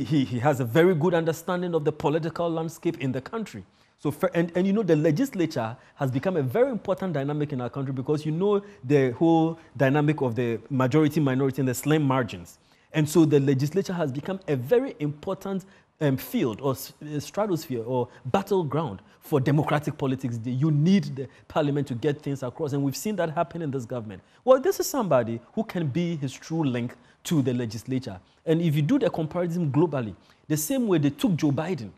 He has a very good understanding of the political landscape in the country. So, and you know, the legislature has become a very important dynamic in our country because you know the whole dynamic of the majority, minority, and the slim margins. And so the legislature has become a very important field or stratosphere or battleground for democratic politics. You need the parliament to get things across, and we've seen that happen in this government. Well, this is somebody who can be his true link to the legislature. And if you do the comparison globally, the same way they took Joe Biden.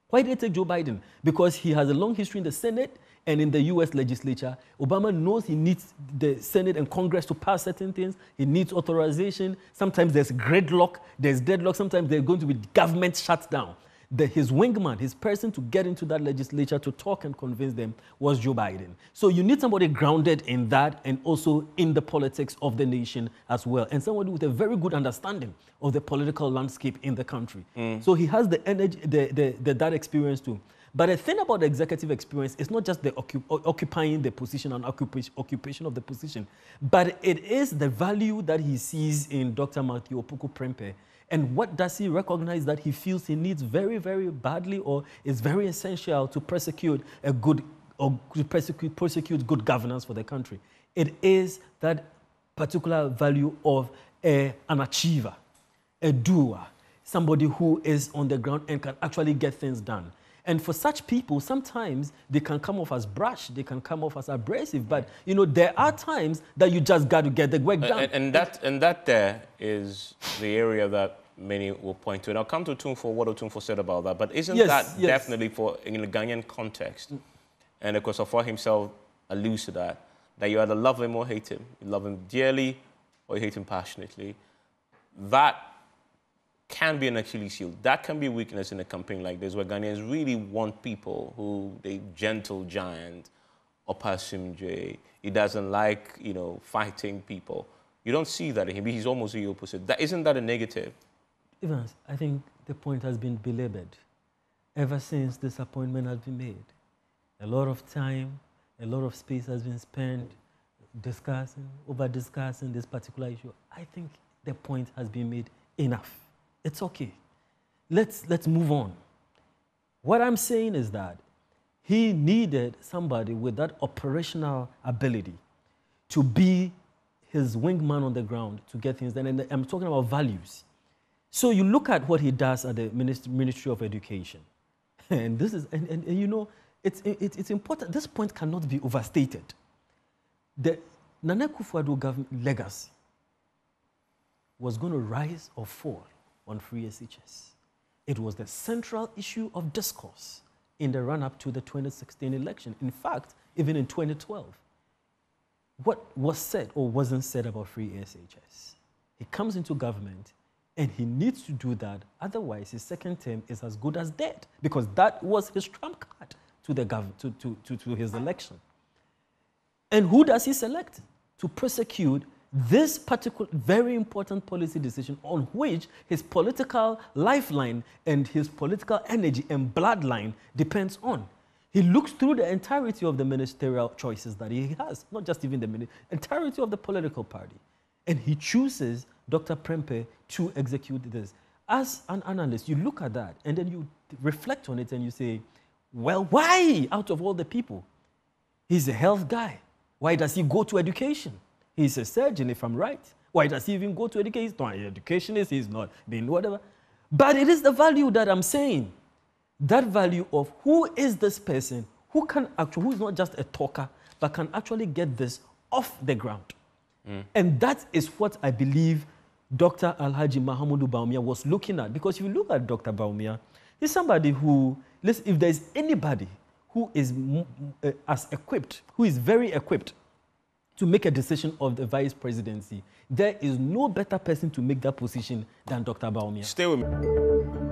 Why did they take Joe Biden? Because he has a long history in the Senate and in the US legislature. Obama knows he needs the Senate and Congress to pass certain things. He needs authorization. Sometimes there's gridlock, there's deadlock. Sometimes there's going to be government shutdown. His wingman, his person to get into that legislature to talk and convince them was Joe Biden. So you need somebody grounded in that and also in the politics of the nation as well. And somebody with a very good understanding of the political landscape in the country. So he has the energy, that experience too. But the thing about the executive experience is not just the occupying the position and occupation of the position, but it is the value that he sees in Dr. Matthew Opoku Prempeh. And what does he recognize that he feels he needs very, very badly or is very essential to prosecute a good or to prosecute good governance for the country? It is that particular value of an achiever, a doer, somebody who is on the ground and can actually get things done. And for such people, sometimes they can come off as brash, they can come off as abrasive, but you know, there are times that you just got to get the work done. And that there is the area that many will point to. And I'll come to Tunfo, what Tunfo said about that, but isn't that definitely for, in a Ghanaian context, and of course, Ofor himself alludes to that you either love him or hate him. You love him dearly or you hate him passionately. That can be an Achilles heel. That can be a weakness in a campaign like this, where Ghanaians really want people who they gentle giant or Pasimje. He doesn't like, you know, fighting people. You don't see that in him. He's almost the opposite. Isn't that a negative? Evans, I think the point has been belabored ever since this appointment has been made. A lot of time, a lot of space has been spent over-discussing this particular issue. I think the point has been made enough. It's okay. Let's move on. What I'm saying is that he needed somebody with that operational ability to be his wingman on the ground to get things done. And I'm talking about values. So you look at what he does at the Ministry of Education. And this is, and you know, it's important. This point cannot be overstated. The Nana Akufo-Addo government legacy was going to rise or fall on free SHS. It was the central issue of discourse in the run-up to the 2016 election. In fact, even in 2012, what was said or wasn't said about free SHS? He comes into government and he needs to do that. Otherwise, his second term is as good as dead, because that was his trump card to the to his election. And who does he select to prosecute this particular very important policy decision on which his political lifeline and his political energy and bloodline depends on? He looks through the entirety of the ministerial choices that he has, not just even the entirety of the political party. And he chooses Dr. Prempeh to execute this. As an analyst, you look at that and then you reflect on it and you say, well, why out of all the people? He's a health guy. Why does he go to education? He's a surgeon, if I'm right. Why does he even go to education? He's not an educationist, he's not being whatever. But it is the value that I'm saying. That value of who is this person who can actually, who is not just a talker, but can actually get this off the ground. And that is what I believe Dr. Alhaji Mahamudu Bawumia was looking at. Because if you look at Dr. Bawumia, he's somebody who, listen, if there's anybody who is as equipped, who is very equipped to make a decision of the vice presidency, there is no better person to make that position than Dr. Bawumia. Stay with me.